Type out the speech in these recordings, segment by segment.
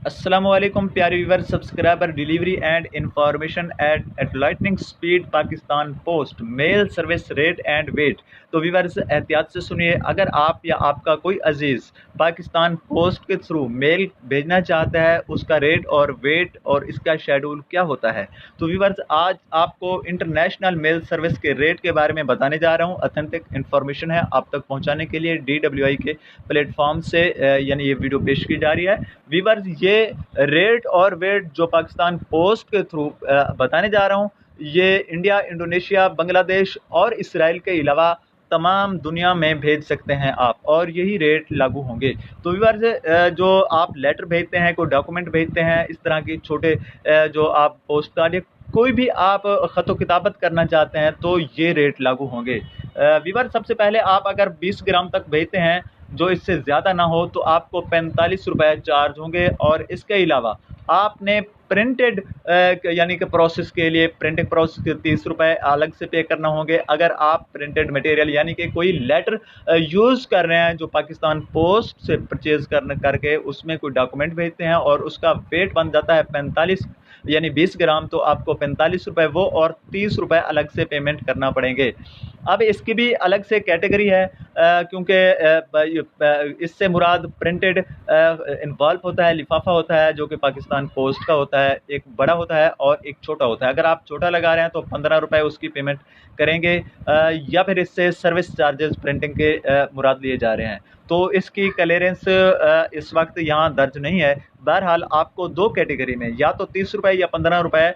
अस्सलामुअलैकुम प्यारे viewer, subscriber, delivery and information at lightning speed Pakistan post mail service rate and weight. तो viewers एहतियात से सुनिए, अगर आप या आपका कोई अजीज़ पाकिस्तान पोस्ट के थ्रू मेल भेजना चाहता है, उसका रेट और वेट और इसका शेड्यूल क्या होता है। तो व्यूवर्स आज आपको इंटरनेशनल मेल सर्विस के रेट के बारे में बताने जा रहा हूँ। ऑथेंटिक इन्फॉर्मेशन है आप तक पहुँचाने के लिए DWI के प्लेटफॉर्म से यानी ये वीडियो पेश की जा रही है। व्यूवर्स ये रेट और वेट जो पाकिस्तान पोस्ट के थ्रू बताने जा रहा हूँ, ये इंडिया, इंडोनेशिया, बांग्लादेश और इसराइल के अलावा तमाम दुनिया में भेज सकते हैं आप, और यही रेट लागू होंगे। तो व्यूअर्स जो आप लेटर भेजते हैं, कोई डॉक्यूमेंट भेजते हैं, इस तरह की छोटे जो आप पोस्ट कार्ड या कोई भी आप ख़त किताबत करना चाहते हैं, तो ये रेट लागू होंगे। व्यूअर्स सबसे पहले आप अगर 20 ग्राम तक भेजते हैं, जो इससे ज़्यादा ना हो, तो आपको 45 रुपये चार्ज होंगे। और इसके अलावा आपने प्रिंटेड यानी कि प्रोसेस के लिए प्रिंटिंग प्रोसेस के 30 रुपये अलग से पे करना होंगे। अगर आप प्रिंटेड मटेरियल यानी कि कोई लेटर यूज़ कर रहे हैं जो पाकिस्तान पोस्ट से परचेज़ करके उसमें कोई डॉक्यूमेंट भेजते हैं और उसका वेट बन जाता है 45 यानी 20 ग्राम, तो आपको 45 रुपये वो और 30 रुपये अलग से पेमेंट करना पड़ेंगे। अब इसकी भी अलग से कैटेगरी है, क्योंकि इससे मुराद प्रिंटेड इन्वॉल्व होता है, लिफाफा होता है जो कि पाकिस्तान पोस्ट का होता है। एक बड़ा होता है और एक छोटा होता है। अगर आप छोटा लगा रहे हैं तो 15 रुपये उसकी पेमेंट करेंगे, या फिर इससे सर्विस चार्जेस प्रिंटिंग के मुराद लिए जा रहे हैं। तो इसकी क्लियरेंस इस वक्त यहाँ दर्ज नहीं है। बहरहाल आपको दो कैटेगरी में, या तो 30 रुपये या 15 रुपये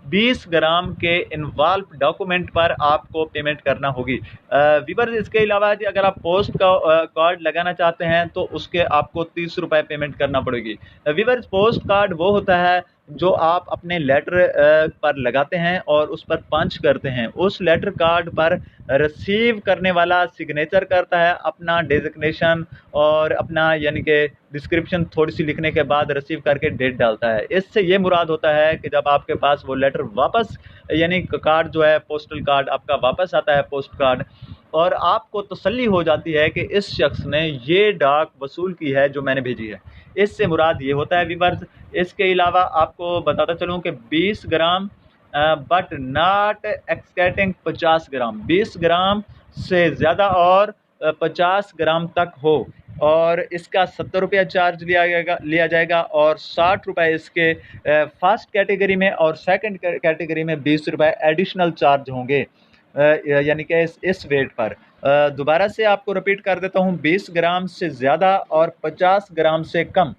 20 ग्राम के इन्वॉल्व डॉक्यूमेंट पर आपको पेमेंट करना होगी। व्यूअर्स इसके अलावा अगर आप पोस्ट का कार्ड लगाना चाहते हैं तो उसके आपको 30 रुपये पेमेंट करना पड़ेगी। व्यूअर्स पोस्ट कार्ड वो होता है जो आप अपने लेटर पर लगाते हैं और उस पर पंच करते हैं। उस लेटर कार्ड पर रिसीव करने वाला सिग्नेचर करता है, अपना डेजिग्नेशन और अपना यानी कि डिस्क्रिप्शन थोड़ी सी लिखने के बाद रिसीव करके डेट डालता है। इससे ये मुराद होता है कि जब आपके पास वो लेटर वापस यानी कार्ड जो है, पोस्टल कार्ड आपका वापस आता है, पोस्ट कार्ड, और आपको तसल्ली हो जाती है कि इस शख्स ने ये डाक वसूल की है जो मैंने भेजी है। इससे मुराद ये होता है व्यूअर्स। इसके अलावा आपको बताता चलूँ कि 20 ग्राम बट नॉट एक्सकेटिंग 50 ग्राम, 20 ग्राम से ज़्यादा और 50 ग्राम तक हो, और इसका 70 रुपया चार्ज लिया जाएगा और 60 रुपये इसके फर्स्ट कैटेगरी में, और सेकंड कैटेगरी में 20 रुपये एडिशनल चार्ज होंगे यानी कि इस वेट पर। दोबारा से आपको रिपीट कर देता हूँ, 20 ग्राम से ज़्यादा और 50 ग्राम से कम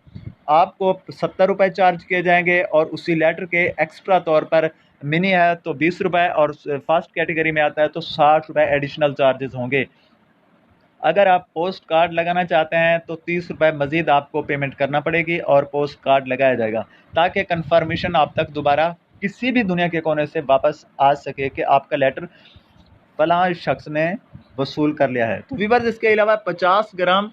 आपको 70 रुपये चार्ज किए जाएंगे, और उसी लेटर के एक्स्ट्रा तौर पर मिनी है तो 20 रुपये, और फर्स्ट कैटेगरी में आता है तो 60 रुपये एडिशनल चार्जेस होंगे। अगर आप पोस्ट कार्ड लगाना चाहते हैं तो 30 रुपये मज़ीद आपको पेमेंट करना पड़ेगी और पोस्ट कार्ड लगाया जाएगा, ताकि कन्फर्मेशन आप तक दोबारा किसी भी दुनिया के कोने से वापस आ सके कि आपका लेटर फलां शख्स ने वसूल कर लिया है। तो व्यूअर्स इसके अलावा 50 ग्राम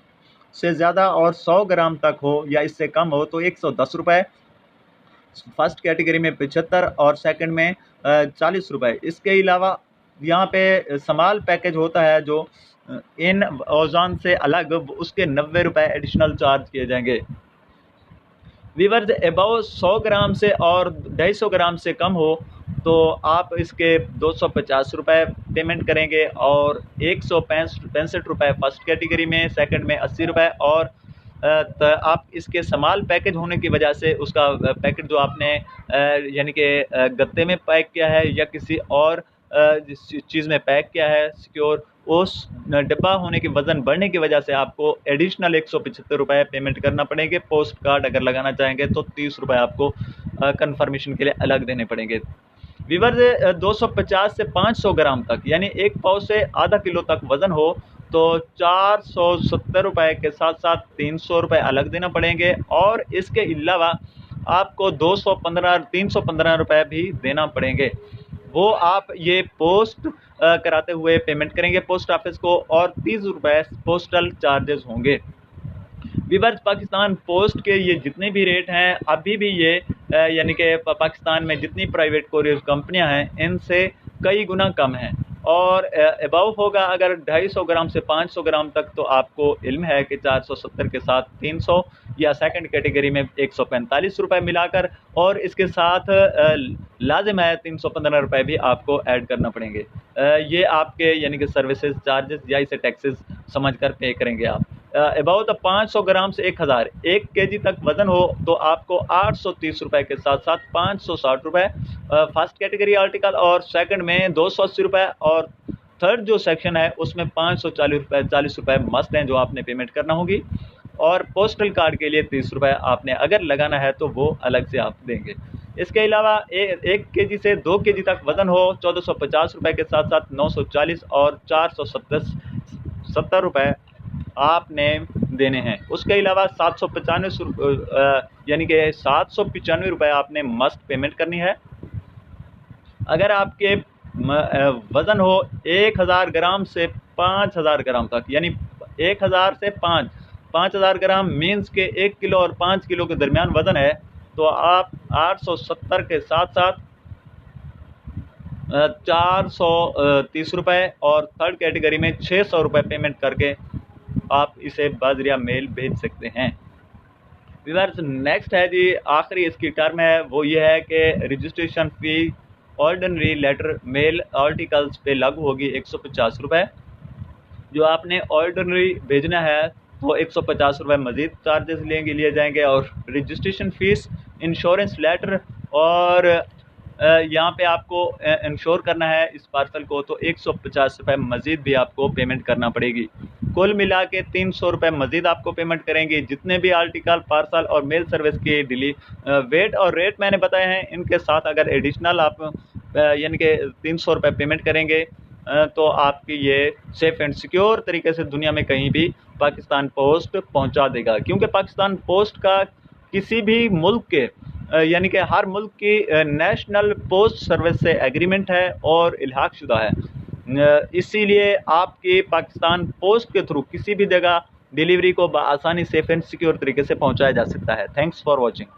से ज़्यादा और 100 ग्राम तक हो या इससे कम हो तो 110 रुपये, फर्स्ट कैटेगरी में 75 और सेकंड में 40 रुपये। इसके अलावा यहाँ पे समाल पैकेज होता है जो इन औज़ान से अलग, उसके 90 रुपये एडिशनल चार्ज किए जाएंगे। व्यूअर्स अबव 100 ग्राम से और 250 ग्राम से कम हो तो आप इसके 250 रुपये पेमेंट करेंगे, और 165 रुपये फर्स्ट कैटेगरी में, सेकंड में 80 रुपये, और तो आप इसके समाल पैकेज होने की वजह से उसका पैकेट जो आपने यानी कि गत्ते में पैक किया है या किसी और चीज़ में पैक किया है सिक्योर, उस डिब्बा होने के वज़न बढ़ने की वजह से आपको एडिशनल 175 रुपये पेमेंट करना पड़ेंगे। पोस्ट कार्ड अगर लगाना चाहेंगे तो 30 रुपये आपको कन्फर्मेशन के लिए अलग देने पड़ेंगे। व्यूअर्स 250 से 500 ग्राम तक यानी एक पाव से आधा किलो तक वज़न हो तो 470 रुपये के साथ साथ 300 रुपये अलग देना पड़ेंगे, और इसके अलावा आपको 315 रुपये भी देना पड़ेंगे। वो आप ये पोस्ट कराते हुए पेमेंट करेंगे पोस्ट ऑफिस को, और 30 रुपये पोस्टल चार्जेस होंगे। व्यूअर्स पाकिस्तान पोस्ट के ये जितने भी रेट हैं अभी भी ये यानी कि पाकिस्तान में जितनी प्राइवेट कोरियर कंपनियां हैं इनसे कई गुना कम हैं। और अबव होगा अगर 250 ग्राम से 500 ग्राम तक, तो आपको इल्म है कि 470 के साथ 300 या सेकंड कैटेगरी में 145 रुपये मिलाकर, और इसके साथ लाजिम है 315 रुपये भी आपको ऐड करना पड़ेंगे। ये आपके यानी कि सर्विसेज चार्जेस या इसे टैक्सेस समझ कर पे करेंगे आप। अबाउट 500 ग्राम से 1000 1 केजी तक वजन हो तो आपको 830 रुपये के साथ साथ 560 रुपये फर्स्ट कैटेगरी आर्टिकल, और सेकंड में 280 रुपये, और थर्ड जो सेक्शन है उसमें 540 रुपये मस्ट हैं जो आपने पेमेंट करना होगी। और पोस्टल कार्ड के लिए 30 रुपये आपने अगर लगाना है तो वो अलग से आप देंगे। इसके अलावा 1 केजी से 2 केजी तक वजन हो 1450 रुपये के साथ साथ 940 और 470 रुपये आपने देने हैं। उसके अलावा 795 यानी कि 795 रुपये आपने मस्ट पेमेंट करनी है। अगर आपके वज़न हो 1000 ग्राम से 5000 ग्राम तक, यानी 1000 से 5000 ग्राम मीन्स के 1 किलो और 5 किलो के दरमियान वज़न है, तो आप 870 के साथ साथ 430 रुपये और थर्ड कैटेगरी में 600 रुपये पेमेंट करके आप इसे बाजरिया मेल भेज सकते हैं। व्यूअर्स, नेक्स्ट है जी, आखिरी इसकी टर्म है वो ये है कि registration fee ordinary letter mail articles पे लागू होगी 150 रुपये। जो आपने ऑर्डिनरी भेजना है तो 150 रुपये मज़ीद चार्जेस लिए जाएंगे, और रजिस्ट्रेशन फ़ीस, इंश्योरेंस लेटर और यहाँ पे आपको इंश्योर करना है इस पार्सल को, तो 150 रुपये मज़ीद भी आपको पेमेंट करना पड़ेगी। कुल मिला के 300 रुपये मज़ीद आपको पेमेंट करेंगे। जितने भी आर्टिकल, पार्सल और मेल सर्विस की वेट और रेट मैंने बताए हैं, इनके साथ अगर एडिशनल आप यानी कि 300 रुपये पेमेंट करेंगे तो आपकी ये सेफ़ एंड सिक्योर तरीके से दुनिया में कहीं भी पाकिस्तान पोस्ट पहुंचा देगा। क्योंकि पाकिस्तान पोस्ट का किसी भी मुल्क के यानी कि हर मुल्क की नेशनल पोस्ट सर्विस से एग्रीमेंट है और इल्हाक शुदा है। इसीलिए आपकी पाकिस्तान पोस्ट के थ्रू किसी भी जगह डिलीवरी को बआसानी सेफ़ एंड सिक्योर तरीके से पहुंचाया जा सकता है। Thanks for watching.